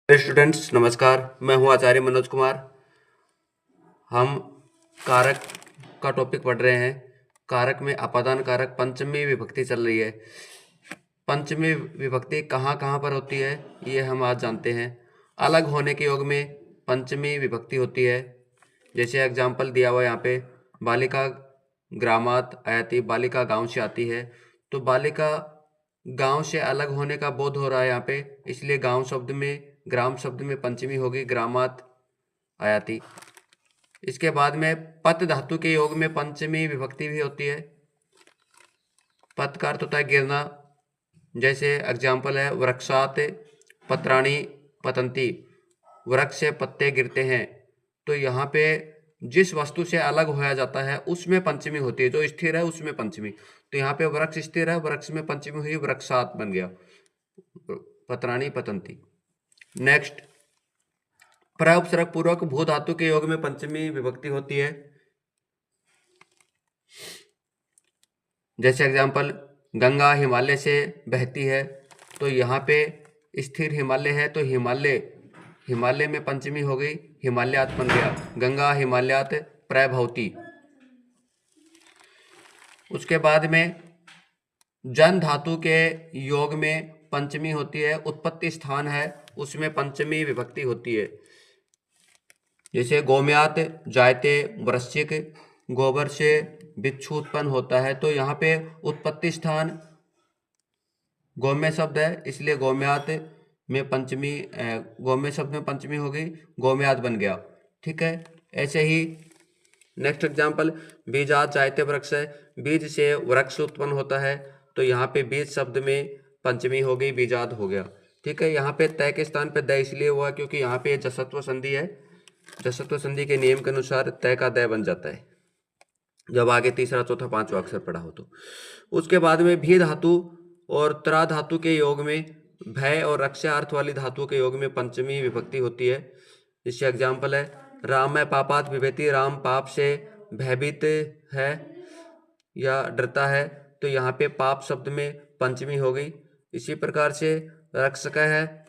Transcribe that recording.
Students नमस्कार। मैं हूं आचार्य मनोज कुमार। हम कारक का टॉपिक पढ़ रहे हैं। कारक में अपादान कारक पंचमी विभक्ति चल रही है। पंचमी विभक्ति कहाँ कहाँ पर होती है ये हम आज जानते हैं। अलग होने के योग में पंचमी विभक्ति होती है। जैसे एग्जाम्पल दिया हुआ यहाँ पे, बालिका ग्रामात आयाति, बालिका गांव से आती है। तो बालिका गांव से अलग होने का बोध हो रहा है यहाँ पे, इसलिए गांव शब्द में, ग्राम शब्द में पंचमी होगी, ग्रामात आयाति। इसके बाद में पत धातु के योग में पंचमी विभक्ति भी होती है। पत का अर्थ होता है गिरना। जैसे एग्जाम्पल है, वृक्षात पत्राणि पतंती, वृक्ष से पत्ते गिरते हैं। तो यहाँ पे जिस वस्तु से अलग होया जाता है उसमें पंचमी होती है, जो स्थिर है उसमें पंचमी। तो यहाँ पे वृक्ष स्थिर है, वृक्ष में पंचमी हुई, वृक्षात बन गया, पत्राणि पतंती। नेक्स्ट, उपसर्ग पूर्वक भू धातु के योग में पंचमी विभक्ति होती है। जैसे एग्जाम्पल, गंगा हिमालय से बहती है। तो यहाँ पे स्थिर हिमालय है, तो हिमालय, हिमालय में पंचमी हो गई, हिमालयात बन गया, गंगा हिमालयात प्रभवती। उसके बाद में जन धातु के योग में पंचमी होती है। उत्पत्ति स्थान है उसमें पंचमी विभक्ति होती है। जैसे गोम्यात जायते वृश्चिक, गोबर से बिच्छू उत्पन्न होता है। तो यहाँ पे उत्पत्ति स्थान गोम्य शब्द है, इसलिए गोम्यात में पंचमी, गोम्य शब्द में पंचमी हो गई, गोम्यात बन गया। ठीक है। ऐसे ही नेक्स्ट एग्जाम्पल, बीजात जायते वृक्ष है, बीज से वृक्ष उत्पन्न होता है। तो यहाँ पे बीज शब्द में पंचमी हो गई, बीजात हो गया। ठीक है। यहाँ पे तय के स्थान पे द इसलिए हुआ क्योंकि यहाँ पे जसत्व संधि है। जसत्व संधि के नियम के अनुसार तय का दय बन जाता है जब आगे तीसरा चौथा पांचवा अक्षर पढ़ा हो तो। उसके बाद में भी धातु और त्रा धातु के योग में भय और रक्षा अर्थ वाली धातुओं के योग में पंचमी विभक्ति होती है। इससे एग्जाम्पल है, राम में पापात विभेति, राम पाप से भयभीत है या डरता है। तो यहाँ पे पाप शब्द में पंचमी हो गई। इसी प्रकार से रक्षक है,